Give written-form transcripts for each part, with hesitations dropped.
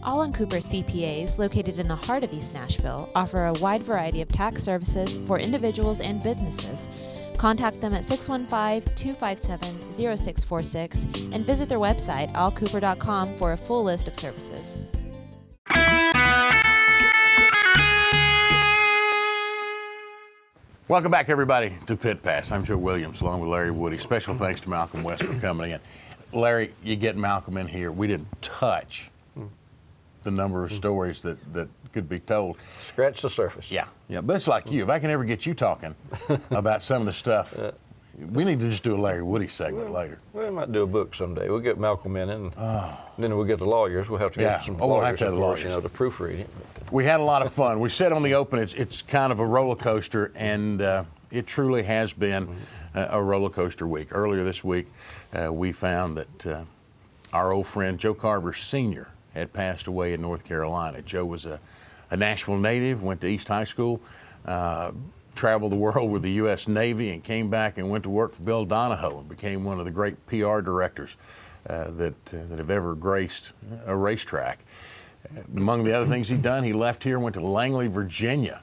All Cooper CPAs, located in the heart of East Nashville, offer a wide variety of tax services for individuals and businesses. Contact them at 615-257-0646 and visit their website, allcooper.com, for a full list of services. Welcome back, everybody, to Pit Pass. I'm Joe Williams, along with Larry Woody. Special thanks to Malcolm West for coming in. Larry, you get Malcolm in here. We didn't touch the number of stories that could be told. Scratch the surface. Yeah, but it's like you. If I can ever get you talking about some of the stuff, we need to just do a Larry Woody segment later. We might do a book someday. We'll get Malcolm in, and then we'll get the lawyers. We'll have to get some lawyers, of course, to proofread it. We had a lot of fun. We said on the open, it's kind of a roller coaster, and it truly has been a roller coaster week. Earlier this week, we found that our old friend Joe Carver Sr. had passed away in North Carolina. Joe was a Nashville native, went to East High School, traveled the world with the U.S. Navy, and came back and went to work for Bill Donahoe and became one of the great PR directors that have ever graced a racetrack. Among the other things he'd done, he left here, went to Langley, Virginia,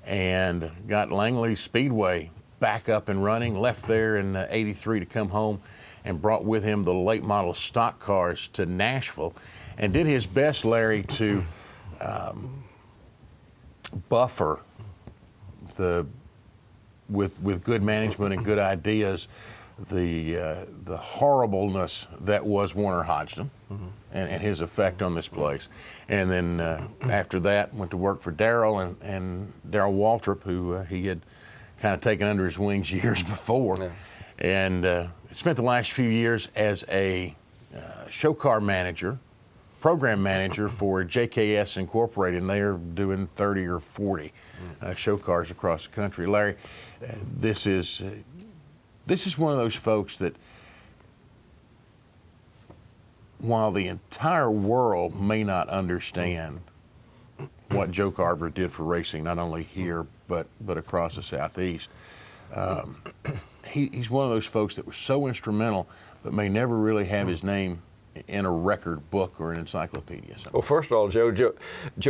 and got Langley Speedway back up and running, left there in '83 to come home, and brought with him the late model stock cars to Nashville, and did his best, Larry, to buffer with good management and good ideas the horribleness that was Warner Hodgson and his effect on this place. And then after that, went to work for Darrell and Darrell Waltrip, who he had kind of taken under his wings years before, and spent the last few years as a show car manager, program manager for JKS Incorporated, and they are doing 30 or 40 show cars across the country. Larry, this is one of those folks that, while the entire world may not understand what Joe Carver did for racing, not only here but across the Southeast, he's one of those folks that was so instrumental but may never really have his name in a record book or an encyclopedia. Well, first of all, Joe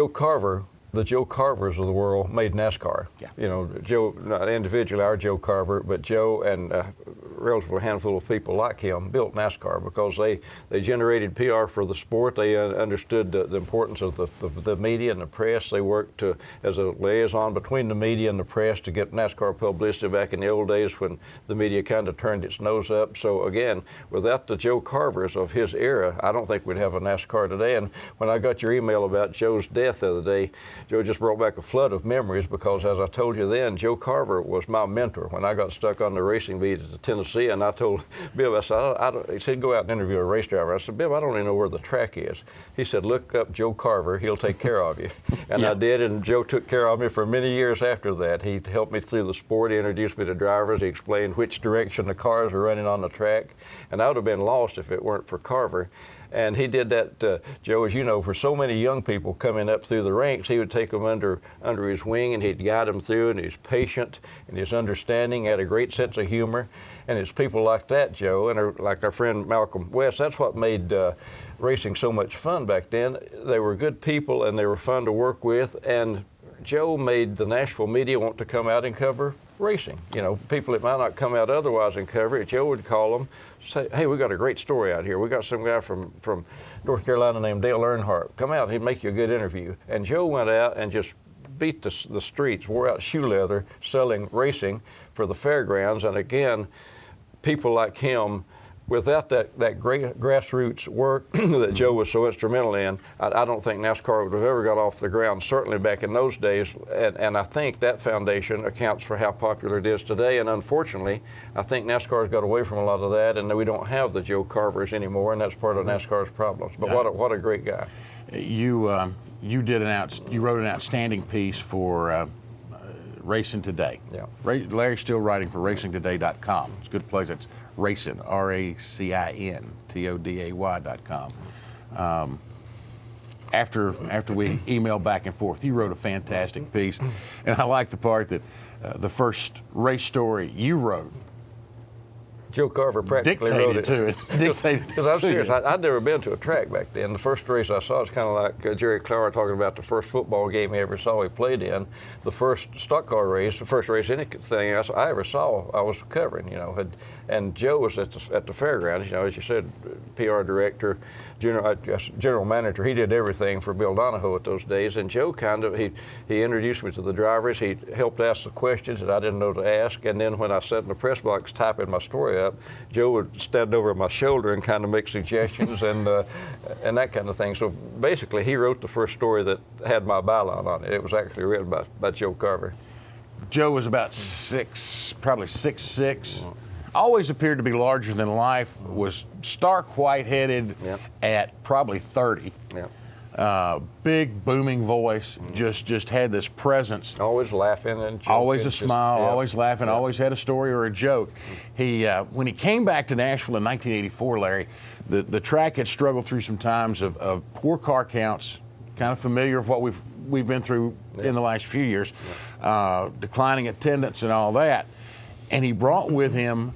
Carver, the Joe Carvers of the world made NASCAR. Yeah. You know, Joe, not individually our Joe Carver, but Joe and a relatively handful of people like him built NASCAR because they generated PR for the sport. They understood the importance of the media and the press. They worked as a liaison between the media and the press to get NASCAR publicity back in the old days when the media kind of turned its nose up. So again, without the Joe Carvers of his era, I don't think we'd have a NASCAR today. And when I got your email about Joe's death the other day, Joe just brought back a flood of memories because, as I told you then, Joe Carver was my mentor when I got stuck on the racing beat at Tennessee. And I told Bill, I said, he said, go out and interview a race driver. I said, Bill, I don't even know where the track is. He said, look up Joe Carver. He'll take care of you. And I did, and Joe took care of me for many years after that. He helped me through the sport. He introduced me to drivers. He explained which direction the cars were running on the track. And I would have been lost if it weren't for Carver. And he did that, Joe, as you know, for so many young people coming up through the ranks. He would take them under his wing, and he'd guide them through, and he's patient, and his understanding, had a great sense of humor. And it's people like that, Joe, and like our friend Malcolm West, that's what made racing so much fun back then. They were good people, and they were fun to work with, and Joe made the Nashville media want to come out and cover racing. You know, people that might not come out otherwise and cover it, Joe would call them, say, hey, we got a great story out here. We got some guy from North Carolina named Dale Earnhardt. Come out, he'd make you a good interview. And Joe went out and just beat the streets, wore out shoe leather, selling racing for the fairgrounds. And again, people like him, without that great grassroots work that Joe was so instrumental in, I don't think NASCAR would have ever got off the ground, certainly back in those days. And I think that foundation accounts for how popular it is today. And unfortunately, I think NASCAR's got away from a lot of that, and we don't have the Joe Carvers anymore, and that's part of NASCAR's problems. But what a great guy. You wrote an outstanding piece for Racing Today. Yeah. Larry's still writing for RacingToday.com. It's a good place. It's Racing, RACINTODAY.com. After we emailed back and forth, you wrote a fantastic piece, and I like the part that the first race story you wrote Joe Carver practically wrote it. Dictated Because I'm serious, I'd never been to a track back then. The first race I saw was kind of like Jerry Clower talking about the first football game he ever saw he played in. The first stock car race, the first race anything I ever saw, I was covering, and Joe was at the fairgrounds, as you said, PR director, general manager. He did everything for Bill Donahoe at those days. And Joe he introduced me to the drivers. He helped ask the questions that I didn't know to ask. And then when I sat in the press box typing my story up, Joe would stand over my shoulder and kind of make suggestions and that kind of thing. So basically, he wrote the first story that had my byline on it. It was actually written by Joe Carver. Joe was about probably 6'6". Always appeared to be larger than life. Was stark white-headed at probably 30. Big booming voice. Just had this presence. Always laughing and joking. Always a smile. Always laughing. Always had a story or a joke. He when he came back to Nashville in 1984, Larry, the track had struggled through some times of poor car counts. Kind of familiar with what we've been through in the last few years, declining attendance and all that. And he brought with him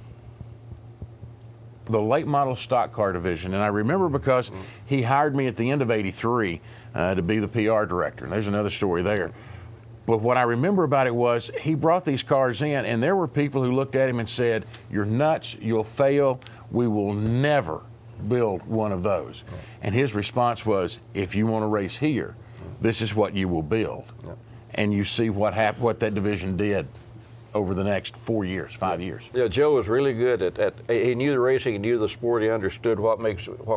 the late model stock car division. And I remember because he hired me at the end of '83 to be the PR director. And there's another story there. But what I remember about it was he brought these cars in, and there were people who looked at him and said, "You're nuts, you'll fail, we will never build one of those." And his response was, "If you want to race here, this is what you will build." And you see what that division did over the next 5 years. Yeah, Joe was really good at he knew the racing, he knew the sport, he understood what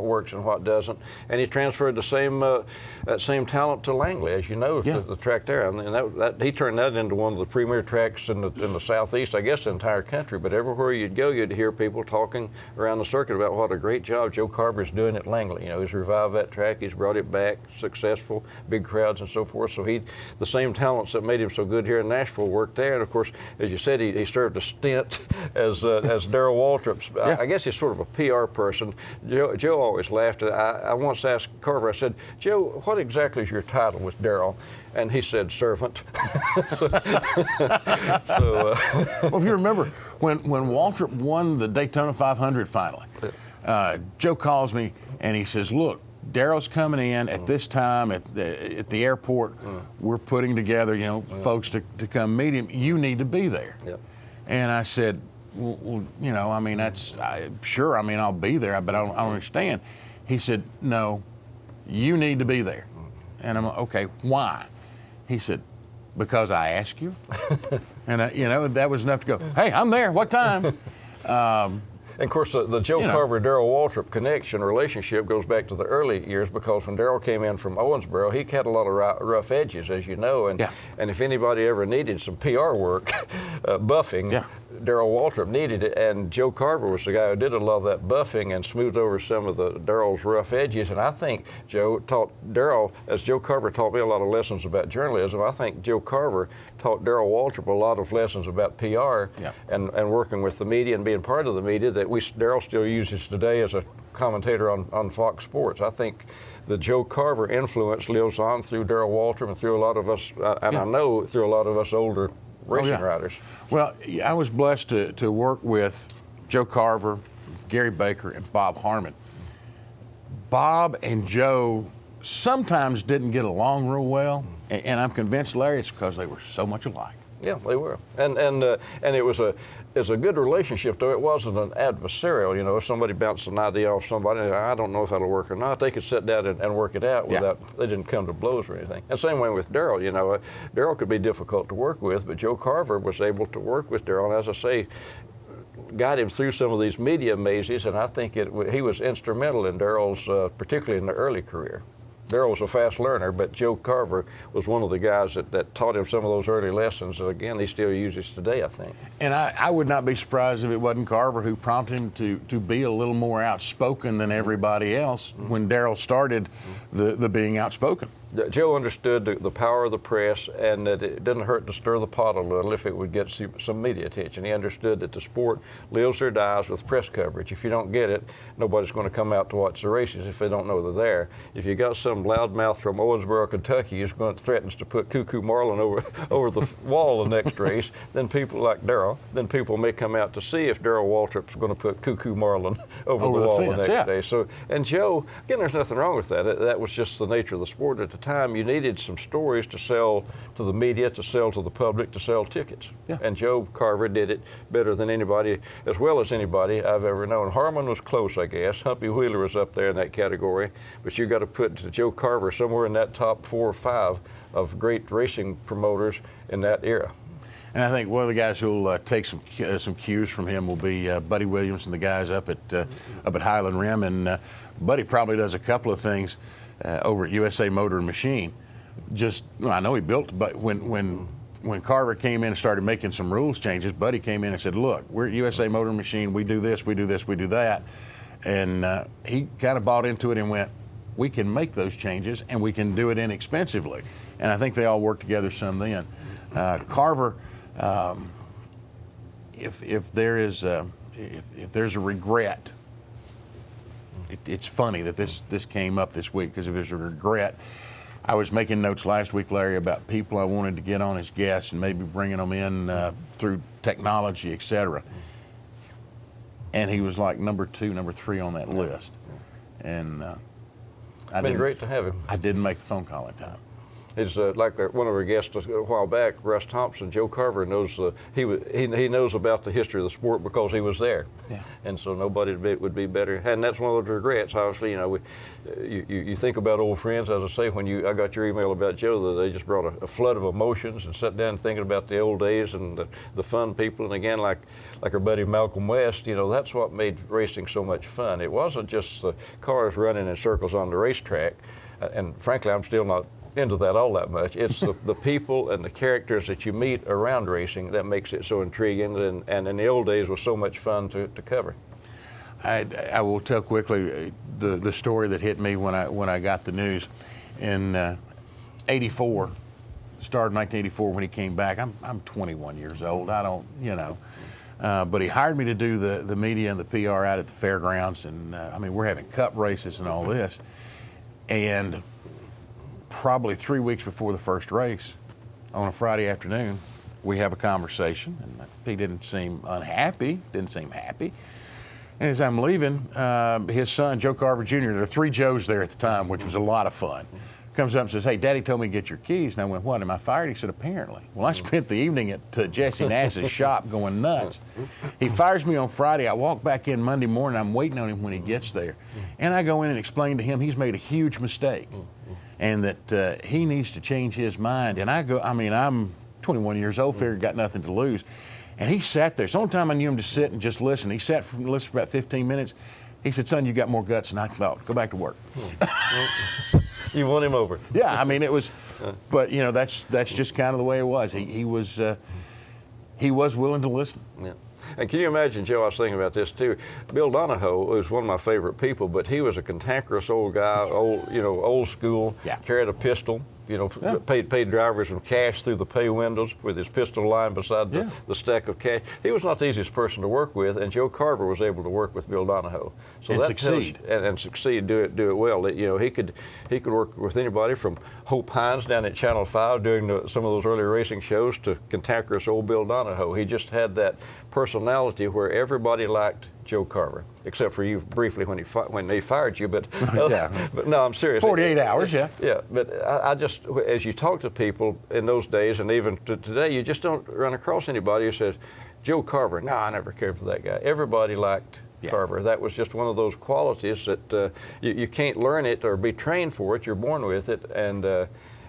works and what doesn't, and he transferred that same talent to Langley, as you know, to the track there. I mean, he turned that into one of the premier tracks in the Southeast, I guess the entire country, but everywhere you'd go, you'd hear people talking around the circuit about what a great job Joe Carver's doing at Langley. He's revived that track, he's brought it back, successful, big crowds and so forth, so the same talents that made him so good here in Nashville worked there, and of course, as you said, he served a stint as Darrell Waltrip's. I guess he's sort of a PR person. Joe always laughed. I once asked Carver, I said, "Joe, what exactly is your title with Darrell?" And he said, "Servant." Well, if you remember, when Waltrip won the Daytona 500 finally, Joe calls me and he says, "Look, Darrell's coming in at this time at the airport. We're putting together, folks to come meet him. You need to be there." And I said, "Well, I mean, sure. I mean, I'll be there, but I don't understand." He said, "No, you need to be there." And I'm like, "Okay, why?" He said, "Because I asked you." And that was enough to go, "Hey, I'm there. What time?" And of course, the Joe Carver, Darrell Waltrip relationship goes back to the early years, because when Darrell came in from Owensboro, he had a lot of rough edges, as you know, and if anybody ever needed some PR work, buffing, Darrell Waltrip needed it, and Joe Carver was the guy who did a lot of that buffing and smoothed over some of Darrell's rough edges. And I think Joe taught Darrell, as Joe Carver taught me a lot of lessons about journalism, I think Joe Carver taught Darrell Waltrip a lot of lessons about PR and working with the media and being part of the media that Darrell still uses today as a commentator on Fox Sports. I think the Joe Carver influence lives on through Darrell Waltrip and through a lot of us, and I know through a lot of us older racing riders. Well, I was blessed to work with Joe Carver, Gary Baker, and Bob Harmon. Bob and Joe sometimes didn't get along real well, and I'm convinced, Larry, it's because they were so much alike. Yeah, they were, and it was a good relationship, though it wasn't an adversarial. If somebody bounced an idea off somebody, I don't know if that'll work or not, they could sit down and work it out without they didn't come to blows or anything. And same way with Darrell. Darrell could be difficult to work with, but Joe Carver was able to work with Darrell, and as I say, got him through some of these media mazes, and I think he was instrumental in Darrell's, particularly in the early career. Darrell was a fast learner, but Joe Carver was one of the guys that taught him some of those early lessons that, again, he still uses today, I think. And I would not be surprised if it wasn't Carver who prompted him to be a little more outspoken than everybody else when Darrell started the being outspoken. Joe understood the power of the press, and that it didn't hurt to stir the pot a little if it would get some media attention. He understood that the sport lives or dies with press coverage. If you don't get it, nobody's going to come out to watch the races if they don't know they're there. If you got some loudmouth from Owensboro, Kentucky, who's going to threatens to put Cuckoo Marlin over the wall the next race, then people like Darrell, then people may come out to see if Darrell Waltrip's going to put Cuckoo Marlin over the wall the next day. So, and Joe, again, there's nothing wrong with that. That was just the nature of the sport at the time. You needed some stories to sell to the media, to sell to the public, to sell tickets. Yeah. And Joe Carver did it better than anybody, as well as anybody I've ever known. Harmon was close, I guess. Humpy Wheeler was up there in that category, but you got to put Joe Carver somewhere in that top 4 or 5 of great racing promoters in that era. And I think one of the guys who will take some cues from him will be Buddy Williams and the guys up at Highland Rim. And Buddy probably does a couple of things over at USA Motor and Machine. I know he built, but when Carver came in and started making some rules changes, Buddy came in and said, "Look, we're at USA Motor and Machine. We do this, we do this, we do that." And he kind of bought into it and went, "We can make those changes and we can do it inexpensively." And I think they all worked together some then. Carver. If there's a regret, it's funny that this came up this week, because if there's a regret, I was making notes last week, Larry, about people I wanted to get on as guests and maybe bringing them in through technology, etc. And he was like number 2, number 3 on that list. And it's been great to have him. I didn't make the phone call in time. It's like one of our guests a while back, Russ Thompson. Joe Carver knows he knows about the history of the sport because he was there, yeah. And so nobody would be better. And that's one of those regrets. Obviously, you think about old friends. As I say, when I got your email about Joe, that they just brought a flood of emotions, and sat down thinking about the old days and the fun people. And again, like our buddy Malcolm West, that's what made racing so much fun. It wasn't just the cars running in circles on the racetrack, and frankly, I'm still not into that all that much. It's the people and the characters that you meet around racing that makes it so intriguing, and in the old days was so much fun to cover. I will tell quickly the story that hit me when I got the news in '84. Started in 1984 when he came back. I'm 21 years old. I don't, but he hired me to do the media and the PR out at the fairgrounds, and we're having cup races and all this, and probably 3 weeks before the first race, on a Friday afternoon, we have a conversation, and he didn't seem unhappy, didn't seem happy. And as I'm leaving, his son, Joe Carver Jr., there were 3 Joes there at the time, which was a lot of fun, comes up and says, "Hey, Daddy told me to get your keys." And I went, "What, am I fired?" He said, "Apparently." Well, I spent the evening at Jesse Nash's shop going nuts. He fires me on Friday. I walk back in Monday morning. I'm waiting on him when he gets there. And I go in and explain to him he's made a huge mistake, and that he needs to change his mind. And I'm 21 years old, figured got nothing to lose. And he sat there. It's the only time I knew him to sit and just listen. He sat and listened for about 15 minutes. He said, "Son, you got more guts than I thought. Go back to work." You won him over. Yeah, it was, but that's just kind of the way it was. He was willing to listen. Yeah. And can you imagine, Joe, I was thinking about this too. Bill Donahoe was one of my favorite people, but he was a cantankerous old guy, old school, yeah. Carried a pistol, paid drivers with cash through the pay windows with his pistol lying beside the stack of cash. He was not the easiest person to work with, and Joe Carver was able to work with Bill Donahoe. So and that succeed. And succeed, do it well. He could work with anybody from Hope Hines down at Channel 5 doing some of those early racing shows to cantankerous old Bill Donahoe. He just had that personality where everybody liked Joe Carver, except for you briefly when they fired you. But but no, I'm serious. 48 hours, yeah. Yeah, but I just, as you talk to people in those days, and even today, you just don't run across anybody who says, "Joe Carver, no, I never cared for that guy." Everybody liked Carver. That was just one of those qualities that you can't learn it or be trained for it. You're born with it,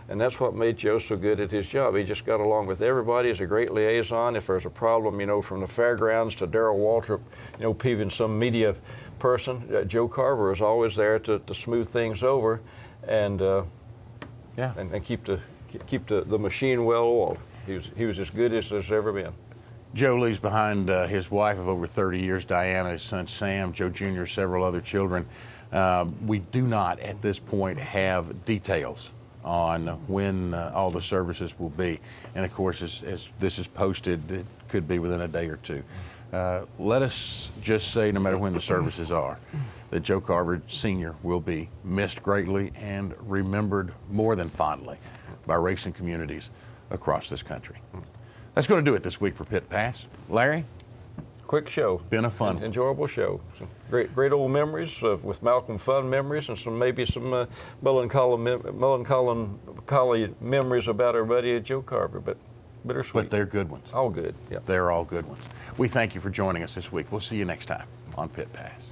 and that's what made Joe so good at his job. He just got along with everybody. He's a great liaison. If there's a problem, from the fairgrounds to Darrell Waltrip, peeving some media person, Joe Carver is always there to smooth things over, and keep the machine well oiled. He was as good as there's ever been. Joe leaves behind his wife of over 30 years, Diana, his son Sam, Joe Jr., several other children. We do not at this point have details on when all the services will be. And of course, as this is posted, it could be within a day or two. Let us just say, no matter when the services are, that Joe Carver Sr. will be missed greatly and remembered more than fondly by racing communities across this country. That's going to do it this week for Pit Pass. Larry? Quick show. Been a fun one. Enjoyable show. Some great old memories with Malcolm, fun memories, and maybe some melancholy memories about our buddy Joe Carver, but bittersweet. But they're good ones. All good. Yeah. They're all good ones. We thank you for joining us this week. We'll see you next time on Pit Pass.